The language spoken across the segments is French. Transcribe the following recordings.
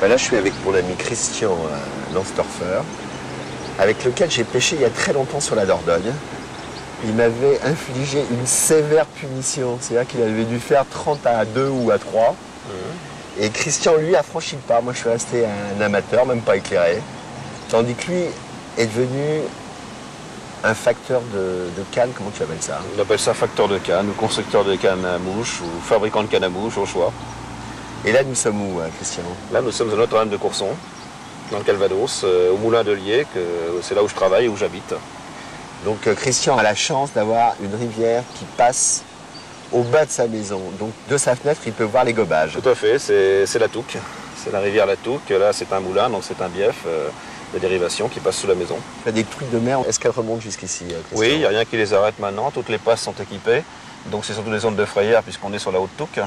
Ben là, je suis avec mon ami Christian Lansdorfer, avec lequel j'ai pêché il y a très longtemps sur la Dordogne. Il m'avait infligé une sévère punition, c'est-à-dire qu'il avait dû faire 30 à 2 ou à 3. Et Christian, lui, a franchi le pas. Moi, je suis resté un amateur, même pas éclairé. Tandis que lui est devenu un facteur de canne, comment tu appelles ça? On appelle ça facteur de canne, ou constructeur de canne à mouche, ou fabricant de canne à mouche, au choix. Et là, nous sommes où, Christian? Là, nous sommes à Notre-Dame de Courson, dans le Calvados, au Moulin de Lier, c'est là où je travaille et où j'habite. Donc, Christian a la chance d'avoir une rivière qui passe au bas de sa maison. Donc, de sa fenêtre, il peut voir les gobages. Tout à fait, c'est la Touque. C'est la rivière La Touque. Là, c'est un moulin, donc c'est un bief de dérivation qui passe sous la maison. Il y a des truites de mer. Est-ce qu'elles remontent jusqu'ici, Christian? Oui, il n'y a rien qui les arrête maintenant. Toutes les passes sont équipées. Donc, c'est surtout des zones de frayère, puisqu'on est sur la Haute-Touque.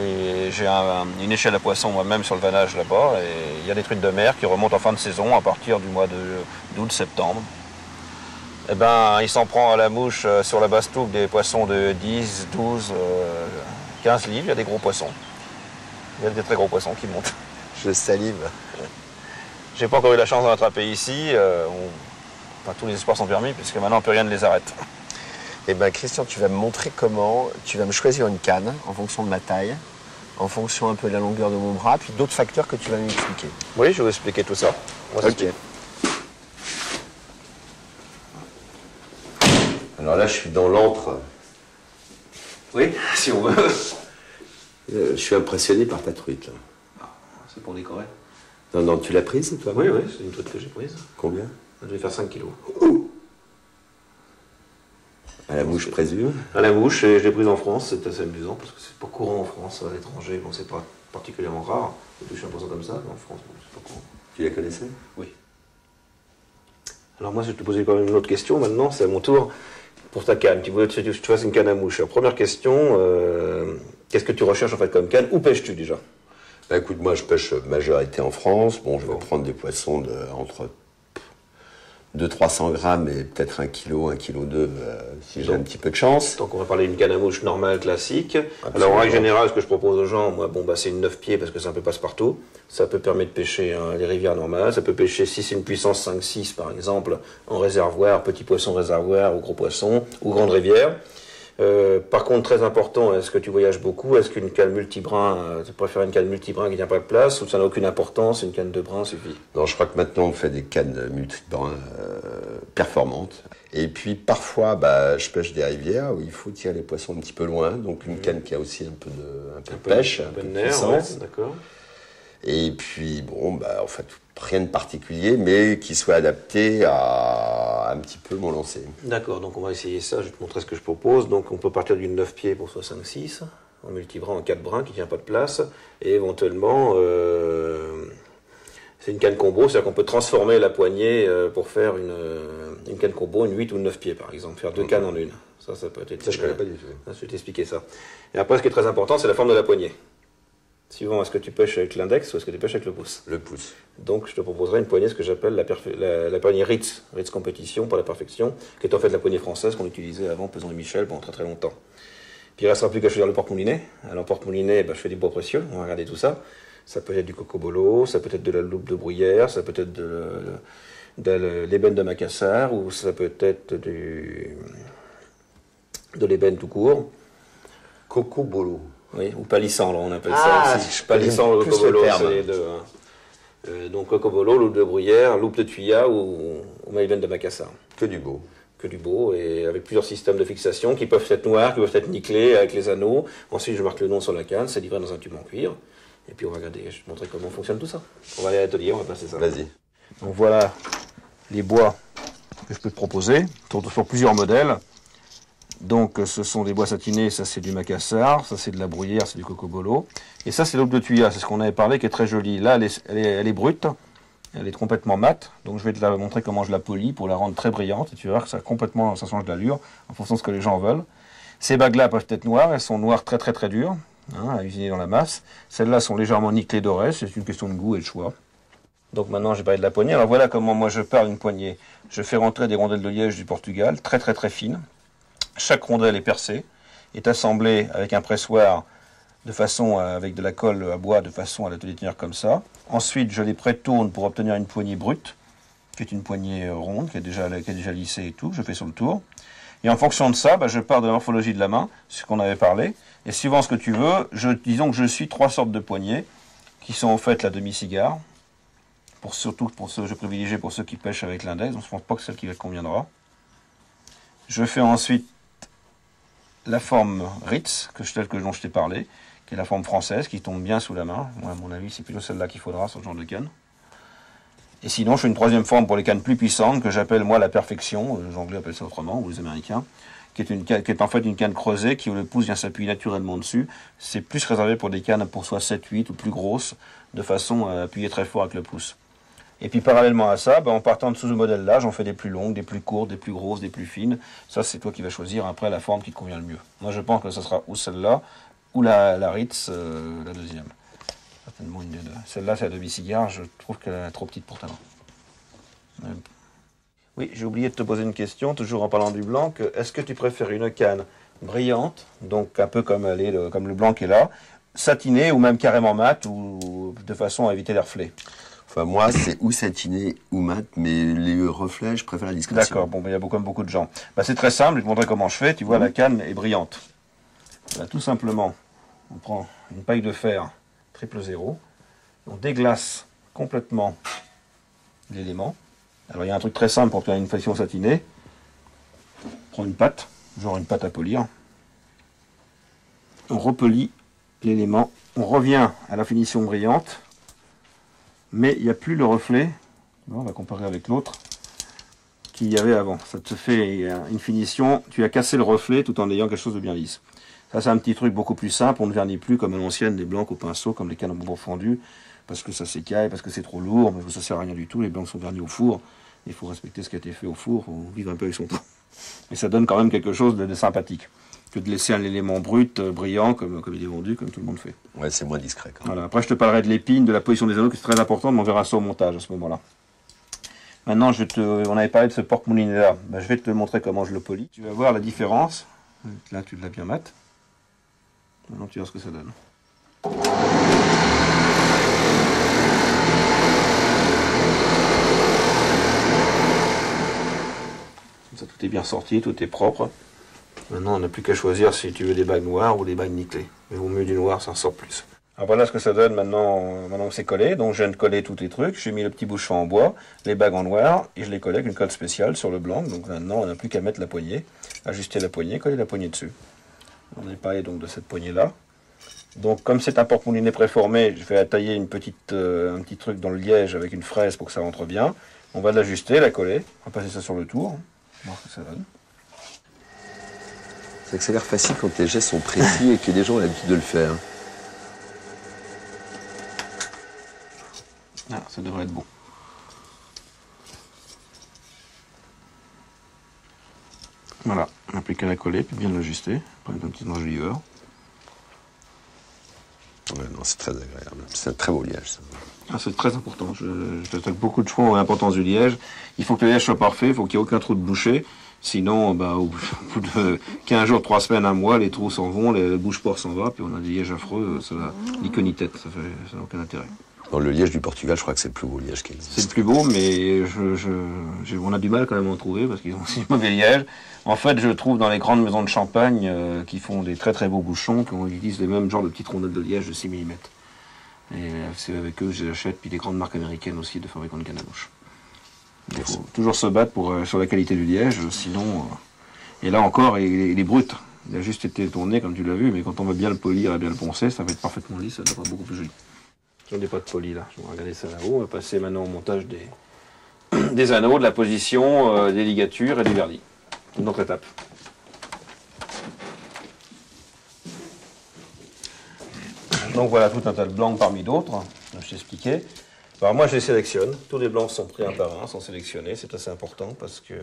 Et j'ai une échelle à poissons moi-même sur le vannage là-bas. Et il y a des truites de mer qui remontent en fin de saison à partir du mois d'août-septembre. Eh ben, il s'en prend à la mouche sur la Basse-Touque des poissons de 10, 12, 15 livres. Il y a des gros poissons. Il y a des très gros poissons qui montent. Je salive. J'ai pas encore eu la chance d'en attraper ici. Enfin, tous les espoirs sont permis, puisque maintenant plus rien ne les arrête. Eh bien, Christian, tu vas me montrer comment. Tu vas me choisir une canne en fonction de ma taille, en fonction un peu de la longueur de mon bras, puis d'autres facteurs que tu vas m'expliquer. Oui, je vais vous expliquer tout ça. Ok. Alors là, je suis dans l'antre. Oui, si on veut. Je suis impressionné par ta truite, là. C'est pour décorer. Non, non, tu l'as prise, toi? Oui, oui, c'est une truite que j'ai prise. Combien? Ça devait faire 5 kilos. À la mouche, présume. À la mouche, et je l'ai prise en France, c'est assez amusant, parce que c'est pas courant en France, à l'étranger, bon, c'est pas particulièrement rare de toucher un poisson comme ça, mais en France, bon, c'est pas courant. Tu la connaissais? Oui. Alors moi, je vais te poser quand même une autre question, maintenant, c'est à mon tour. Pour ta canne, tu voulais que tu fasses une canne à mouche. Alors, première question, qu'est-ce que tu recherches en fait comme canne? Où pêches-tu déjà? Bah, écoute, moi je pêche majorité en France. Bon, je vais prendre des poissons entre 200-300 grammes et peut-être 1 kilo, 1,2 kg si j'ai un petit peu de chance. Donc on va parler d'une canne à mouche normale, classique. Absolument. Alors en règle générale, ce que je propose aux gens, moi, bon, bah, c'est une 9 pieds parce que c'est un peu passe-partout. Ça peut permettre de pêcher les rivières normales. Ça peut pêcher, si c'est une puissance 5-6 par exemple, en réservoir, petit poisson réservoir ou gros poisson, ou grande rivière. Par contre, très important, est-ce que tu voyages beaucoup? Est-ce qu'une canne multibrin, tu préfères une canne multibrin qui ne tient pas de place, ou ça n'a aucune importance, une canne de brin suffit? Non, je crois que maintenant on fait des cannes multibrins performantes. Et puis parfois, bah, je pêche des rivières où il faut tirer les poissons un petit peu loin, donc une canne qui a aussi un peu de pêche, un peu de puissance. Ouais, d'accord. Et puis bon, bah, en fait, rien de particulier, mais qui soit adapté à un petit peu mon lancer. D'accord, donc on va essayer ça, je vais te montrer ce que je propose. Donc on peut partir d'une 9 pieds pour 65-6, en multibrin en 4 brins qui ne tient pas de place, et éventuellement, c'est une canne combo, c'est-à-dire qu'on peut transformer la poignée pour faire une canne combo, une 8 ou une 9 pieds par exemple, faire deux cannes en une. Ça peut être... Ça, je ne connais pas du tout. Je vais t'expliquer ça. Et après, ce qui est très important, c'est la forme de la poignée. Suivant, est-ce que tu pêches avec l'index ou est-ce que tu pêches avec le pouce? Le pouce. Donc, je te proposerai une poignée, ce que j'appelle la poignée Ritz Compétition pour la perfection, qui est en fait la poignée française qu'on utilisait avant, Peson et Michel, pendant très très longtemps. Puis il ne restera plus qu'à choisir le porte-moulinet. Alors, porte-moulinet, je fais des bois précieux, on va regarder tout ça. Ça peut être du cocobolo, ça peut être de la loupe de bruyère, ça peut être de l'ébène de Macassar, ou ça peut être de l'ébène tout court. Cocobolo. Oui, ou palissandre, on appelle ça aussi. Palissandre ou cocobolo, c'est les deux. Hein. Donc cocobolo, loupe de bruyère, loupe de tuya ou maïvène de Macassar. Que du beau. Que du beau, et avec plusieurs systèmes de fixation qui peuvent être noirs, qui peuvent être nickelés avec les anneaux. Ensuite, je marque le nom sur la canne, c'est livré dans un tube en cuir. Et puis on va regarder, je vais te montrer comment fonctionne tout ça. On va aller à l'atelier, on va passer ça. Vas-y. Donc voilà les bois que je peux te proposer, sur plusieurs modèles. Donc ce sont des bois satinés, ça c'est du Macassar, ça c'est de la bruyère, c'est du cocobolo. Et ça c'est l'aupe de tuya, c'est ce qu'on avait parlé, qui est très jolie. Là elle est brute, elle est complètement mate, donc je vais te la montrer comment je la polis pour la rendre très brillante. Et tu verras que ça change d'allure en fonction de ce que les gens veulent. Ces bagues-là peuvent être noires, elles sont noires très très très dures, hein, à usiner dans la masse. Celles-là sont légèrement nickelées dorées, c'est une question de goût et de choix. Donc maintenant j'ai parlé de la poignée, alors voilà comment moi je pars une poignée. Je fais rentrer des rondelles de liège du Portugal, très très très fines. Chaque rondelle est percée, est assemblée avec un pressoir de façon avec de la colle à bois, de façon à la tenir comme ça. Ensuite, je les prétourne pour obtenir une poignée brute, qui est une poignée ronde, qui est déjà lissée et tout, je fais sur le tour. Et en fonction de ça, je pars de la morphologie de la main, ce qu'on avait parlé, et suivant ce que tu veux, disons que je suis 3 sortes de poignées, qui sont en fait la demi-cigare, surtout pour ceux, je privilégie pour ceux qui pêchent avec l'index, donc je ne pense pas que c'est celle qui conviendra. Je fais ensuite la forme Ritz, dont je t'ai parlé, qui est la forme française, qui tombe bien sous la main. Moi, à mon avis, c'est plutôt celle-là qu'il faudra sur ce genre de canne. Et sinon, je fais une troisième forme pour les cannes plus puissantes, que j'appelle moi la perfection, les Anglais appellent ça autrement, ou les Américains, qui est en fait une canne creusée, où le pouce vient s'appuyer naturellement dessus. C'est plus réservé pour des cannes pour soit 7, 8 ou plus grosses, de façon à appuyer très fort avec le pouce. Et puis parallèlement à ça, en partant de ce modèle-là, j'en fais des plus longues, des plus courtes, des plus grosses, des plus fines. Ça, c'est toi qui vas choisir après la forme qui te convient le mieux. Moi, je pense que ce sera ou celle-là, ou la Ritz, la deuxième. Certainement une des deux. Celle-là, c'est la demi-cigare, je trouve qu'elle est trop petite pour ta main. Oui, j'ai oublié de te poser une question, toujours en parlant du blanc. Est-ce que tu préfères une canne brillante, donc un peu comme le blanc qui est là, satinée ou même carrément mate, ou de façon à éviter les reflets? Enfin, moi, c'est ou satiné ou mat, mais les reflets, je préfère la discrétion. D'accord, bon, il y a comme beaucoup de gens. C'est très simple, je vais te montrer comment je fais. Tu vois, la canne est brillante. Tout simplement, on prend une paille de fer 000, on déglace complètement l'élément. Alors, il y a un truc très simple pour faire une finition satinée. On prend une pâte, genre une pâte à polir. On repolit l'élément. On revient à la finition brillante. Mais il n'y a plus le reflet, on va comparer avec l'autre, qu'il y avait avant. Ça te fait une finition, tu as cassé le reflet tout en ayant quelque chose de bien lisse. Ça, c'est un petit truc beaucoup plus simple, on ne vernit plus comme à l'ancienne des blancs au pinceau, comme les cannes en bonbons fondus, parce que ça s'écaille, parce que c'est trop lourd, mais ça ne sert à rien du tout, les blancs sont vernis au four, il faut respecter ce qui a été fait au four, il faut vivre un peu avec son temps. Mais ça donne quand même quelque chose de sympathique, que de laisser un élément brut, brillant, comme il est vendu, comme tout le monde fait. Ouais, c'est moins discret quand même. Voilà. Après, je te parlerai de l'épine, de la position des anneaux, qui est très importante, mais on verra ça au montage à ce moment-là. Maintenant, on avait parlé de ce porte-moulinet-là. Je vais te montrer comment je le polis. Tu vas voir la différence. Là, tu l'as bien mat. Maintenant, tu vois ce que ça donne. Ça, tout est bien sorti, tout est propre. Maintenant, on n'a plus qu'à choisir si tu veux des bagues noires ou des bagues nickelées. Mais au mieux du noir, ça en sort plus. Alors voilà ce que ça donne maintenant que c'est collé. Donc je viens de coller tous les trucs. J'ai mis le petit bouchon en bois, les bagues en noir, et je les collais avec une colle spéciale sur le blanc. Donc maintenant, on n'a plus qu'à mettre la poignée, ajuster la poignée, coller la poignée dessus. On est parlé donc de cette poignée-là. Donc comme c'est un porte-moulinet préformé, je vais tailler un petit truc dans le liège avec une fraise pour que ça rentre bien. On va l'ajuster, la coller. On va passer ça sur le tour. On va voir ce que ça donne. C'est que ça a l'air facile quand tes gestes sont précis et que les gens ont l'habitude de le faire. Ah, ça devrait être bon. Voilà, on n'a plus qu'à la coller, puis bien l'ajuster. Prendre un petit enjoliveur. Ouais, non, c'est très agréable. C'est un très beau liège, ça. Ah, c'est très important. Je t'attaque beaucoup de fois à l'importance du liège. Il faut que le liège soit parfait, il faut qu'il n'y ait aucun trou de boucher. Sinon, au bout de 15 jours, 3 semaines, 1 mois, les trous s'en vont, le bouche-port s'en va, puis on a des lièges affreux, ça l'iconitette, ça n'a aucun intérêt. Dans le liège du Portugal, je crois que c'est le plus beau liège qui existe. C'est le plus beau, mais on a du mal quand même à en trouver, parce qu'ils ont aussi mauvais liège. En fait, je trouve dans les grandes maisons de champagne qui font des très très beaux bouchons, qui utilisent les mêmes genres de petites rondelles de liège de 6 mm. Et c'est avec eux que j'achète, puis des grandes marques américaines aussi de fabricants de canne à mouche. Il faut toujours se battre sur la qualité du liège, sinon... Et là encore, il est brut. Il a juste été tourné, comme tu l'as vu, mais quand on va bien le polir et bien le poncer, ça va être parfaitement lisse, ça devrait être beaucoup plus joli. J'en ai pas de poli là, je vais regarder ça là-haut. On va passer maintenant au montage des anneaux, de la position, des ligatures et du vernis. Une autre étape. Donc voilà tout un tas de blancs parmi d'autres, je t'ai expliqué. Alors moi je les sélectionne, tous les blancs sont pris un par un, sont sélectionnés, c'est assez important parce que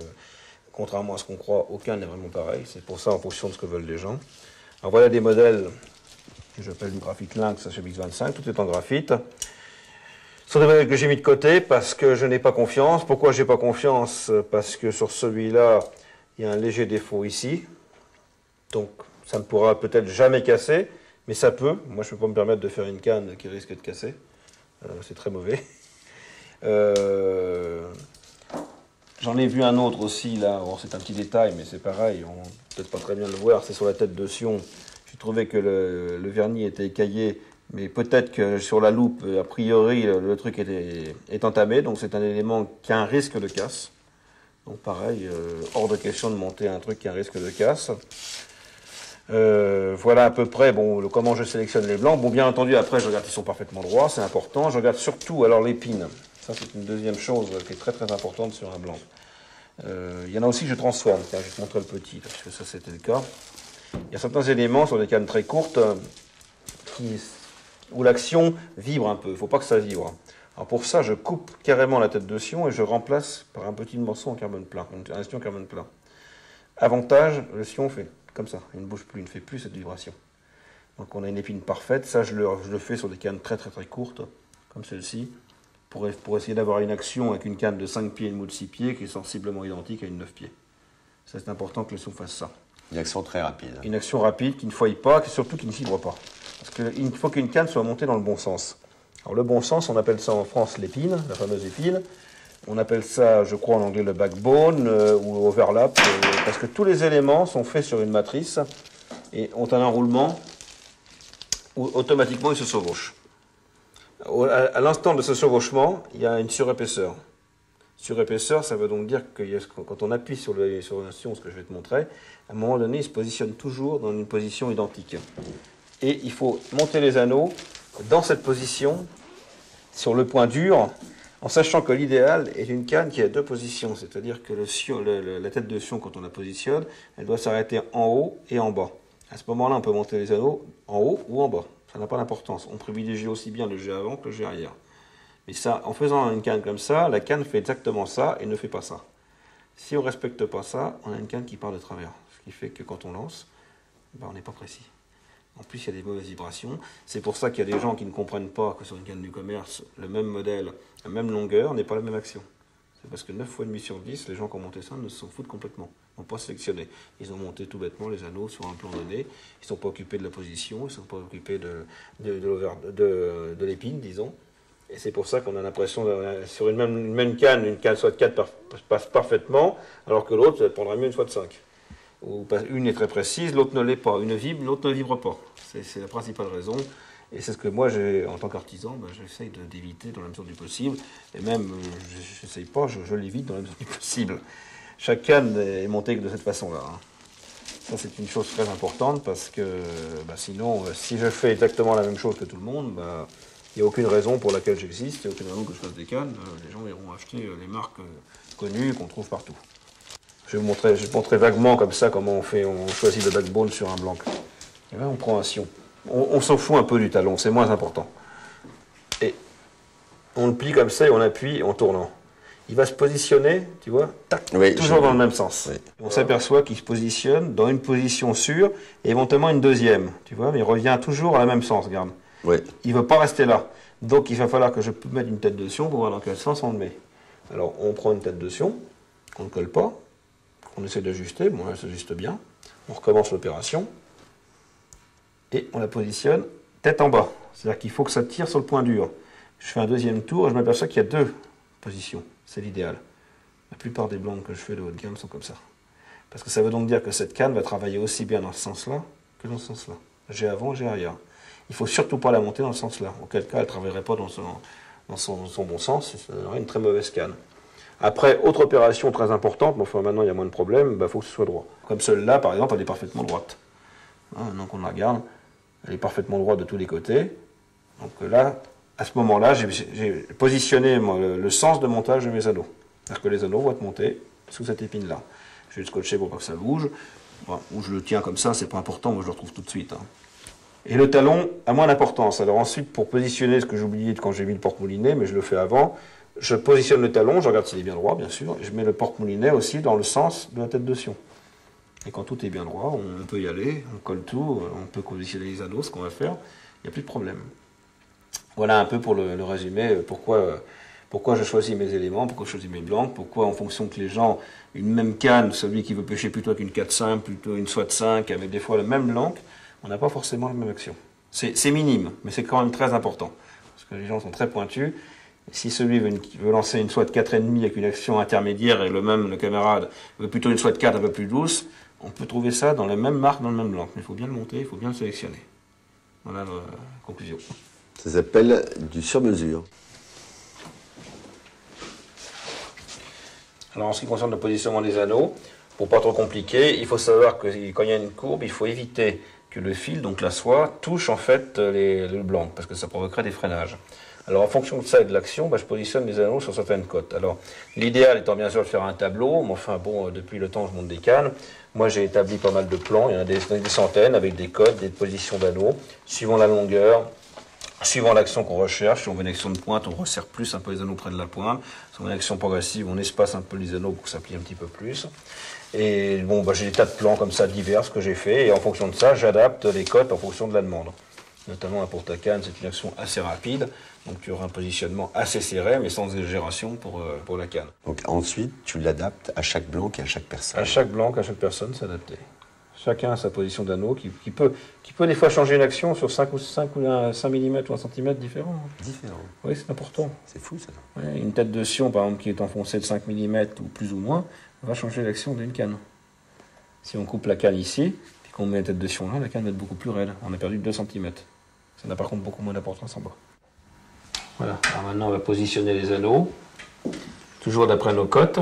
contrairement à ce qu'on croit, aucun n'est vraiment pareil, c'est pour ça en fonction de ce que veulent les gens. Alors voilà des modèles que j'appelle du graphite lynx HMX25, tout est en graphite. Ce sont des modèles que j'ai mis de côté parce que je n'ai pas confiance. Pourquoi je n'ai pas confiance? Parce que sur celui-là, il y a un léger défaut ici, donc ça ne pourra peut-être jamais casser. Mais ça peut. Moi, je ne peux pas me permettre de faire une canne qui risque de casser. C'est très mauvais. J'en ai vu un autre aussi, là. Bon, c'est un petit détail, mais c'est pareil. On peut peut-être pas très bien le voir. C'est sur la tête de Sion. J'ai trouvé que le vernis était écaillé. Mais peut-être que sur la loupe, a priori, le truc est entamé. Donc, c'est un élément qui a un risque de casse. Donc, pareil, hors de question de monter un truc qui a un risque de casse. Voilà à peu près comment je sélectionne les blancs. Bon, bien entendu, après, je regarde qu'ils sont parfaitement droits, c'est important. Je regarde surtout alors l'épine. Ça, c'est une deuxième chose qui est très très importante sur un blanc. Il y en a aussi que je transforme. Tiens, je vais te montrer le petit, puisque ça c'était le cas. Il y a certains éléments sur des cannes très courtes où l'action vibre un peu. Il ne faut pas que ça vibre. Alors pour ça, je coupe carrément la tête de Sion et je remplace par un petit morceau en carbone plat, un Sion carbone plat. Avantage, le Sion fait comme ça, il ne bouge plus, il ne fait plus cette vibration. Donc on a une épine parfaite. Ça, je le fais sur des cannes très très très courtes, comme celle-ci, pour essayer d'avoir une action avec une canne de 5 pieds et une moule de 6 pieds qui est sensiblement identique à une 9 pieds. Ça, c'est important que le Sion fasse ça. Une action très rapide. Une action rapide, qui ne foille pas, surtout qui ne fibre pas. Parce qu'il faut qu'une canne soit montée dans le bon sens. Alors le bon sens, on appelle ça en France l'épine, la fameuse épine. On appelle ça, je crois en anglais, le backbone ou overlap, parce que tous les éléments sont faits sur une matrice et ont un enroulement où automatiquement ils se chevauchent. À l'instant de ce chevauchement, il y a une surépaisseur. Surépaisseur, ça veut donc dire que quand on appuie sur le Sion, ce que je vais te montrer, à un moment donné, il se positionne toujours dans une position identique. Et il faut monter les anneaux dans cette position, sur le point dur, en sachant que l'idéal est une canne qui a deux positions, c'est-à-dire que la tête de Sion, quand on la positionne, elle doit s'arrêter en haut et en bas. À ce moment-là, on peut monter les anneaux en haut ou en bas. Ça n'a pas d'importance. On privilégie aussi bien le jet avant que le jet arrière. Mais ça, en faisant une canne comme ça, la canne fait exactement ça et ne fait pas ça. Si on ne respecte pas ça, on a une canne qui part de travers. Ce qui fait que quand on lance, on n'est pas précis. En plus, il y a des mauvaises vibrations. C'est pour ça qu'il y a des gens qui ne comprennent pas que sur une canne du commerce, le même modèle, la même longueur n'est pas la même action. C'est parce que 9 fois demi sur 10, les gens qui ont monté ça ne s'en foutent complètement. Ils n'ont pas sélectionné. Ils ont monté tout bêtement les anneaux sur un plan donné. Ils ne sont pas occupés de la position, ils ne sont pas occupés de l'épine, disons. Et c'est pour ça qu'on a l'impression, sur une même canne, une canne soit de 4 passe parfaitement, alors que l'autre, elle prendra mieux une fois de 5. Une est très précise, l'autre ne l'est pas. Une vibre, l'autre ne vibre pas. C'est la principale raison. Et c'est ce que moi, en tant qu'artisan, j'essaye d'éviter dans la mesure du possible. Et même, je n'essaye pas, je l'évite dans la mesure du possible. Chaque canne est montée de cette façon-là. Ça, c'est une chose très importante parce que sinon, si je fais exactement la même chose que tout le monde, il n'y a aucune raison pour laquelle j'existe, il n'y a aucune raison que je fasse des cannes. Les gens iront acheter les marques connues qu'on trouve partout. Je vais vous montrer vaguement comme ça comment on choisit le backbone sur un blanc. Et là, on prend un Sion. On s'en fout un peu du talon, c'est moins important. Et on le plie comme ça et on appuie en tournant. Il va se positionner, tu vois, tac, toujours dans le même sens. Oui. On s'aperçoit qu'il se positionne dans une position sûre et éventuellement une deuxième, tu vois, mais il revient toujours à la même sens, regarde. Oui. Il ne veut pas rester là. Donc il va falloir que je mette une tête de Sion pour voir dans quel sens on le met. Alors on prend une tête de Sion, on ne colle pas, on essaie d'ajuster, bon elle s'ajuste bien, on recommence l'opération. Et on la positionne tête en bas. C'est-à-dire qu'il faut que ça tire sur le point dur. Je fais un deuxième tour et je m'aperçois qu'il y a deux positions. C'est l'idéal. La plupart des blancs que je fais de haut de gamme sont comme ça. Parce que ça veut donc dire que cette canne va travailler aussi bien dans ce sens-là que dans ce sens-là. J'ai avant, j'ai arrière. Il ne faut surtout pas la monter dans ce sens-là. Auquel cas, elle ne travaillerait pas dans son bon sens. Ça donnerait une très mauvaise canne. Après, autre opération très importante, mais enfin maintenant il y a moins de problèmes, il faut que ce soit droit. Comme celle-là, par exemple, elle est parfaitement droite. Donc on la regarde. Elle est parfaitement droite de tous les côtés. Donc là, à ce moment-là, j'ai positionné le sens de montage de mes anneaux. C'est-à-dire que les anneaux vont être montés sous cette épine-là. Je vais le scotcher pour pas que ça bouge. Ou je le tiens comme ça, c'est pas important, moi je le retrouve tout de suite. Et le talon a moins d'importance. Alors ensuite, pour positionner ce que j'ai oublié quand j'ai mis le porte-moulinet, mais je le fais avant, je positionne le talon, je regarde s'il est bien droit, bien sûr, et je mets le porte-moulinet aussi dans le sens de la tête de Sion. Et quand tout est bien droit, on peut y aller, on colle tout, on peut positionner les anneaux, ce qu'on va faire, il n'y a plus de problème. Voilà un peu pour le résumé, pourquoi je choisis mes éléments, pourquoi je choisis mes blancs, pourquoi en fonction que les gens, une même canne, celui qui veut pêcher plutôt qu'une 4-5, plutôt une SWAT 5, avec des fois le même blanc, on n'a pas forcément la même action. C'est minime, mais c'est quand même très important. Parce que les gens sont très pointus. Et si celui veut lancer une SWAT 4,5 avec une action intermédiaire et le camarade veut plutôt une SWAT 4 un peu plus douce, on peut trouver ça dans les mêmes marques, dans le même blanc. Mais il faut bien le monter, il faut bien le sélectionner. Voilà la conclusion. Ça s'appelle du sur-mesure. Alors en ce qui concerne le positionnement des anneaux, pour pas trop compliquer, il faut savoir que quand il y a une courbe, il faut éviter que le fil, donc la soie, touche en fait le blanc, parce que ça provoquerait des freinages. Alors en fonction de ça et de l'action, je positionne les anneaux sur certaines cotes. Alors l'idéal étant bien sûr de faire un tableau, mais enfin bon, depuis le temps je monte des cannes. Moi j'ai établi pas mal de plans, il y en a des centaines avec des cotes, des positions d'anneaux, suivant la longueur, suivant l'action qu'on recherche. Si on veut une action de pointe, on resserre plus un peu les anneaux près de la pointe. Si on veut une action progressive, on espace un peu les anneaux pour que ça plie un petit peu plus. Et bon, j'ai des tas de plans comme ça divers que j'ai fait, et en fonction de ça, j'adapte les cotes en fonction de la demande. Notamment pour ta canne, c'est une action assez rapide, donc tu auras un positionnement assez serré, mais sans exagération pour la canne. Donc ensuite, tu l'adaptes à chaque blanc et à chaque personne. À chaque blanc, à chaque personne, c'est adapté. Chacun a sa position d'anneau qui peut des fois changer une action sur 5 mm ou 1 cm différent. Différent. Oui, c'est important. C'est fou ça. Ouais, une tête de sion, par exemple, qui est enfoncée de 5 mm ou plus ou moins, va changer l'action d'une canne. Si on coupe la canne ici, puis qu'on met la tête de sion là, la canne va être beaucoup plus raide. On a perdu 2 cm. Ça n'a par contre beaucoup moins d'importance en bas. Voilà, alors maintenant on va positionner les anneaux, toujours d'après nos cotes.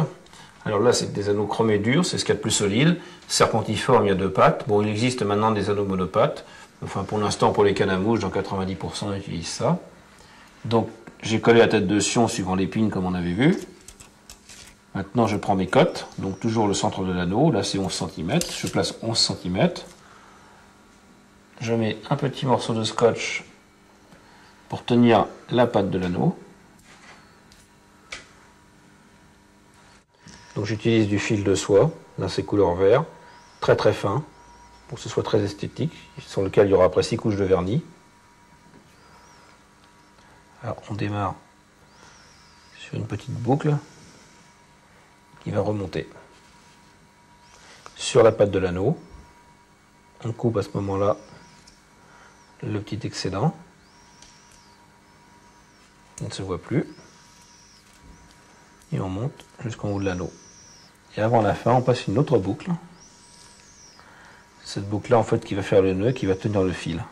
Alors là, c'est des anneaux chromés durs, c'est ce qu'il y a de plus solide. Serpentiforme, il y a 2 pattes. Bon, il existe maintenant des anneaux monopattes. Enfin, pour l'instant, pour les cannes à mouche, dans 90%, on utilise ça. Donc, j'ai collé la tête de sion suivant l'épine, comme on avait vu. Maintenant, je prends mes cotes, donc toujours le centre de l'anneau. Là, c'est 11 cm. Je place 11 cm. Je mets un petit morceau de scotch pour tenir la patte de l'anneau. Donc j'utilise du fil de soie, là c'est couleur vert, très très fin, pour que ce soit très esthétique, sur lequel il y aura après 6 couches de vernis. Alors on démarre sur une petite boucle qui va remonter sur la patte de l'anneau. On coupe à ce moment-là le petit excédent. Il ne se voit plus. Et on monte jusqu'en haut de l'anneau. Et avant la fin, on passe une autre boucle. Cette boucle-là, en fait, qui va faire le nœud, qui va tenir le fil.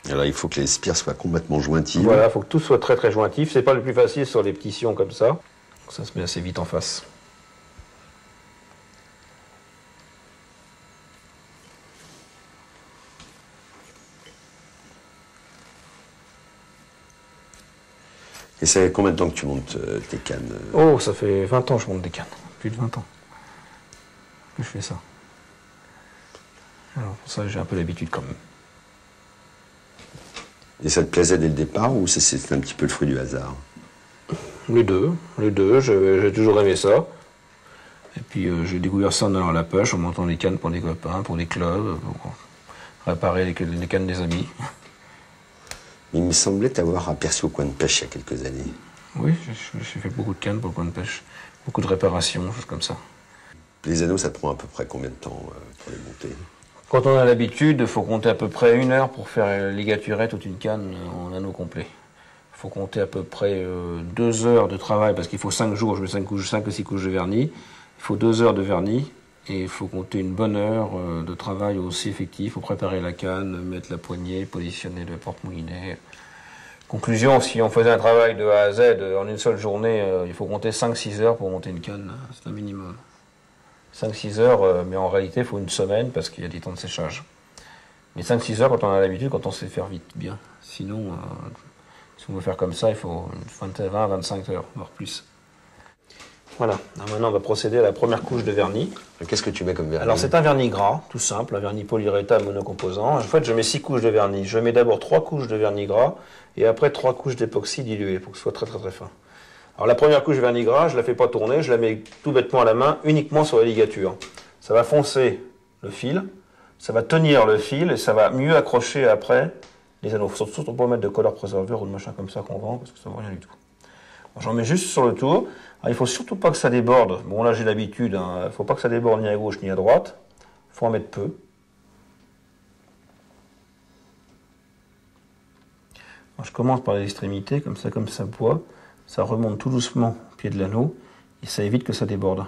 Alors il faut que les spires soient complètement jointives. Voilà, il faut que tout soit très très jointif. C'est pas le plus facile sur les petits sions comme ça. Ça se met assez vite en face. Et ça fait combien de temps que tu montes tes cannes Oh, ça fait 20 ans que je monte des cannes. Plus de 20 ans que je fais ça. Alors pour ça, j'ai un peu l'habitude quand même. Et ça te plaisait dès le départ ou c'est un petit peu le fruit du hasard? Les deux, j'ai toujours aimé ça. Et puis j'ai découvert ça en allant à la pêche, en montant les cannes pour les copains, pour les clubs, pour réparer les cannes des amis. Il me semblait t'avoir aperçu au coin de pêche il y a quelques années. Oui, j'ai fait beaucoup de cannes pour le coin de pêche. Beaucoup de réparations, choses comme ça. Les anneaux, ça te prend à peu près combien de temps pour les monter? Quand on a l'habitude, il faut compter à peu près 1 heure pour faire ligaturer toute une canne en anneau complet. Il faut compter à peu près 2 heures de travail, parce qu'il faut 5 jours, je mets 5 ou 6 couches de vernis. Il faut 2 heures de vernis, et il faut compter une bonne heure de travail aussi effectif pour préparer la canne, mettre la poignée, positionner le porte-moulinet. Conclusion, si on faisait un travail de A à Z en une seule journée, il faut compter 5-6 heures pour monter une canne, c'est un minimum. 5-6 heures, mais en réalité, il faut une semaine parce qu'il y a des temps de séchage. Mais 5-6 heures, quand on a l'habitude, quand on sait faire vite, bien. Sinon, si on veut faire comme ça, il faut 20-25 heures, voire plus. Voilà, alors maintenant on va procéder à la première couche de vernis. Qu'est-ce que tu mets comme vernis? Alors c'est un vernis gras, tout simple, un vernis polyuréthane monocomposant. En fait, je mets 6 couches de vernis. Je mets d'abord 3 couches de vernis gras et après 3 couches d'époxy dilué pour que ce soit très très très fin. Alors la première couche de vernis gras, je ne la fais pas tourner, je la mets tout bêtement à la main, uniquement sur la ligature. Ça va foncer le fil, ça va tenir le fil et ça va mieux accrocher après les anneaux. Il faut surtout pas mettre de color preserver ou de machin comme ça qu'on vend parce que ça ne vaut rien du tout. J'en mets juste sur le tour. Alors, il ne faut surtout pas que ça déborde. Bon là j'ai l'habitude, il ne faut pas que ça déborde ni à gauche ni à droite. Il faut en mettre peu. Alors, je commence par les extrémités, comme ça boit, ça remonte tout doucement au pied de l'anneau, et ça évite que ça déborde.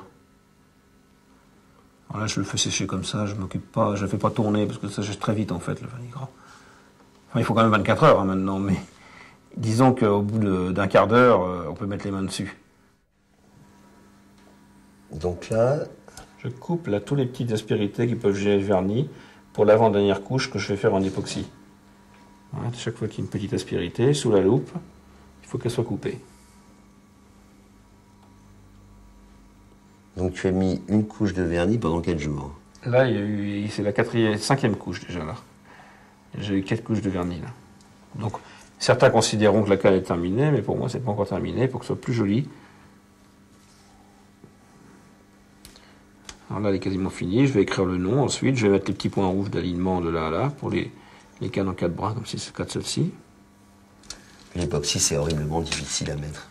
Alors là, je le fais sécher comme ça, je m'occupe pas, je le fais pas tourner, parce que ça sèche très vite en fait, le vernis gras. Enfin, il faut quand même 24 heures hein, maintenant, mais disons qu'au bout d'un quart d'heure, on peut mettre les mains dessus. Donc là, Je coupe là tous les petites aspérités qui peuvent gêner le vernis pour l'avant-dernière couche que je vais faire en époxy. Voilà, chaque fois qu'il y a une petite aspérité, sous la loupe, il faut qu'elle soit coupée. donc tu as mis une couche de vernis pendant 4 jours. Là, c'est la cinquième couche déjà là. J'ai eu 4 couches de vernis là. Donc certains considéreront que la canne est terminée, mais pour moi c'est pas encore terminé. Pour que ce soit plus joli. Alors là, elle est quasiment finie. Je vais écrire le nom. Ensuite, je vais mettre les petits points rouges d'alignement de là à là pour les cannes en 4 bras, comme c'est le cas de celle-ci. L'époxy, c'est horriblement difficile à mettre.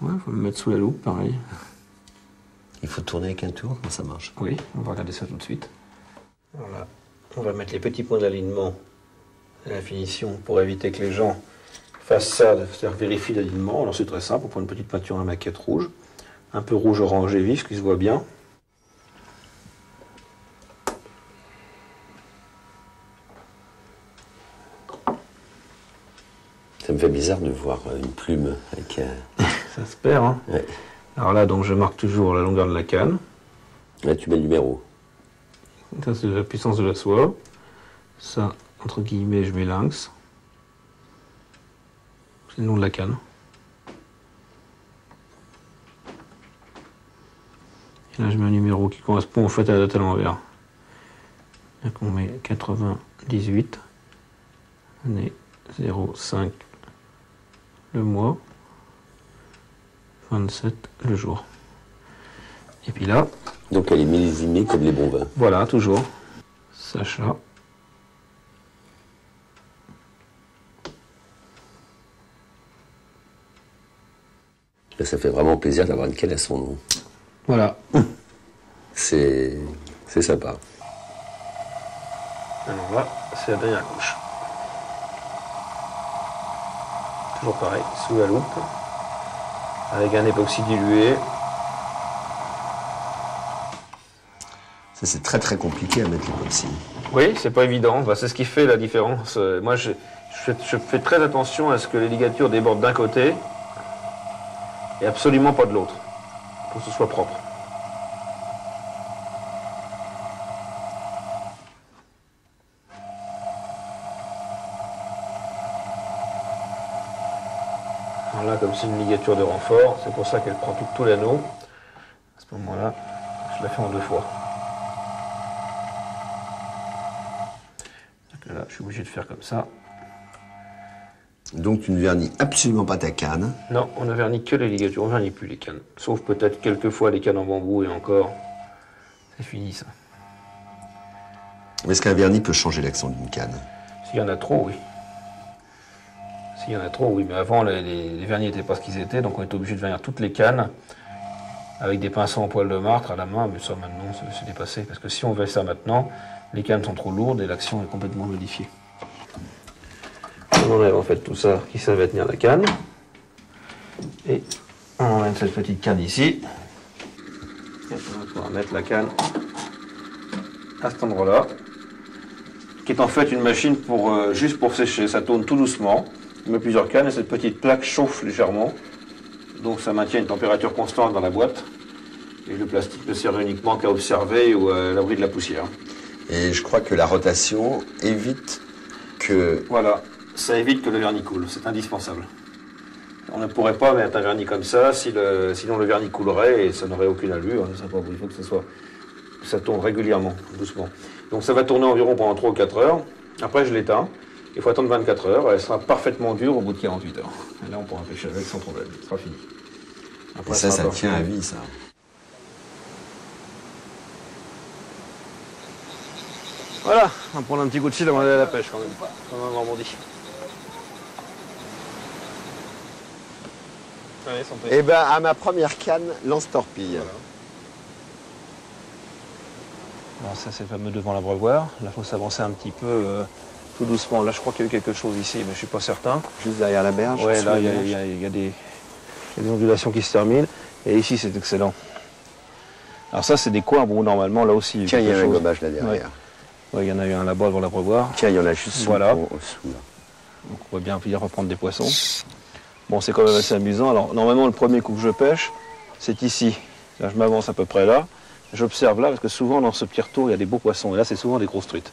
Ouais, faut le mettre sous la loupe, pareil. Il faut tourner avec un tour, comment ça marche? Oui, on va regarder ça tout de suite. Voilà. On va mettre les petits points d'alignement à la finition pour éviter que les gens fassent ça, c'est-à-dire vérifient l'alignement. Alors c'est très simple, on prend une petite peinture à maquette rouge, un peu rouge orangé vif, qui se voit bien. Ça me fait bizarre de voir une plume avec... Ça se perd, hein. Ouais. Alors là, donc je marque toujours la longueur de la canne. Là, tu mets le numéro. Ça, c'est la puissance de la soie. Ça, entre guillemets, je mets lynx. C'est le nom de la canne. Et là, je mets un numéro qui correspond en fait à la date à l'envers. Donc on met 98, année 05, le mois, 27, le jour. Et puis là... Donc elle est millésimée comme les bons vins. Voilà, toujours. Sacha. Là, ça fait vraiment plaisir d'avoir une canne à son nom. Voilà. C'est sympa. Alors là, c'est la dernière couche. Toujours pareil, sous la loupe, avec un époxy dilué. Ça, c'est très très compliqué à mettre l'époxy. Oui, c'est pas évident. Bah, c'est ce qui fait la différence. Moi, je fais très attention à ce que les ligatures débordent d'un côté et absolument pas de l'autre, pour que ce soit propre. Alors là, comme c'est une ligature de renfort, c'est pour ça qu'elle prend tout l'anneau. À ce moment-là, je la fais en 2 fois. Donc là, je suis obligé de faire comme ça. Donc tu ne vernis absolument pas ta canne. Non, on ne vernit que les ligatures, on ne vernit plus les cannes. Sauf peut-être quelques fois les cannes en bambou et encore, c'est fini ça. Est-ce qu'un vernis peut changer l'accent d'une canne? S'il y en a trop, oui. S'il y en a trop, oui, mais avant les vernis n'étaient pas ce qu'ils étaient, donc on était obligé de vernir toutes les cannes avec des pinceaux en poil de martre à la main, mais ça maintenant c'est dépassé, parce que si on fait ça maintenant, les cannes sont trop lourdes et l'action est complètement modifiée. On enlève en fait tout ça qui servait à tenir la canne. Et on enlève cette petite canne ici. Et on va pouvoir mettre la canne à cet endroit-là, qui est en fait une machine pour juste pour sécher. Ça tourne tout doucement. On met plusieurs cannes et cette petite plaque chauffe légèrement. Donc ça maintient une température constante dans la boîte. Et le plastique ne sert uniquement qu'à observer ou à l'abri de la poussière. Et je crois que la rotation évite que... Voilà. Ça évite que le vernis coule, c'est indispensable. On ne pourrait pas mettre un vernis comme ça, sinon le vernis coulerait et ça n'aurait aucune allure. Il faut que ça tourne régulièrement, doucement. Donc ça va tourner environ pendant 3 ou 4 heures. Après je l'éteins. Il faut attendre 24 heures. Elle sera parfaitement dure au bout de 48 heures. Et là on pourra pêcher avec sans problème. Ce sera fini. Après, et ça tient à vie, ça. Voilà, on va prendre un petit coup de fil avant d'aller à la pêche quand même. Comme en Normandie. Allez, santé. Eh ben, à ma première canne, lance-torpille. Voilà. Alors ça c'est le fameux devant l'abreuvoir. Là il faut s'avancer un petit peu tout doucement. Là, je crois qu'il y a eu quelque chose ici, mais je suis pas certain. Juste derrière la berge. Ouais, sous là, la il berge. y a des ondulations qui se terminent. Et ici, c'est excellent. Alors ça, c'est des coins, bon, normalement, là aussi. Tiens, il y a un chose. gobage là derrière. Ouais, il y en a eu un là-bas devant l'abreuvoir. Tiens, il y en a juste Voilà. sous là. Donc on va bien venir reprendre des poissons. Bon, c'est quand même assez amusant. Alors, normalement, le premier coup que je pêche, c'est ici. Là, je m'avance à peu près là. J'observe là, parce que souvent, dans ce petit retour, il y a des beaux poissons. Et là, c'est souvent des grosses truites.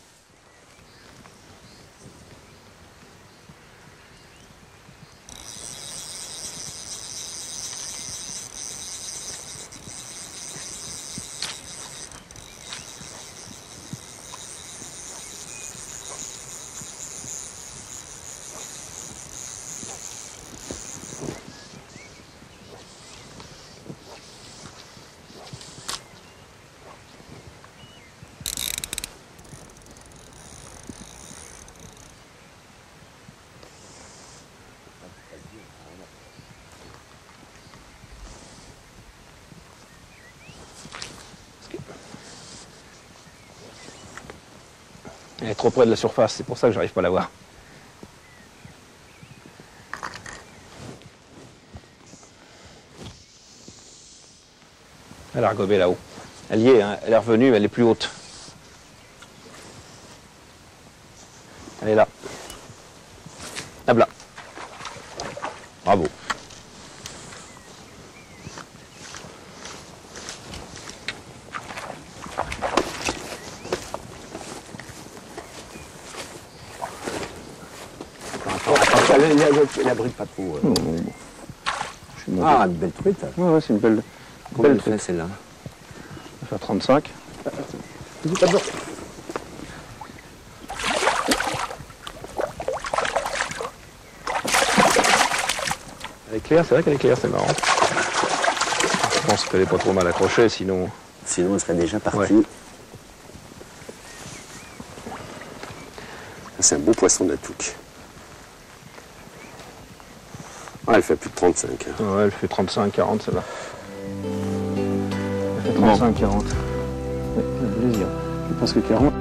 Elle est trop près de la surface, c'est pour ça que j'arrive pas à la voir. Elle a regobé là-haut. Elle y est, hein. Elle est revenue, mais elle est plus haute. Elle est là. Hop là. Bravo. La bride pas trop. Ah, une belle truite. ouais, c'est une belle Belle truite. celle-là. On va faire 35. Elle est claire, c'est vrai qu'elle est claire, c'est marrant. Je pense qu'elle n'est pas trop mal accrochée, sinon... Sinon, elle serait déjà partie. Ouais. C'est un beau poisson de la touque. Ah, elle fait plus de 35. Hein. Ouais, elle fait 35-40, celle-là. Elle fait 35-40. Ouais, c'est un plaisir. Je pense que 40.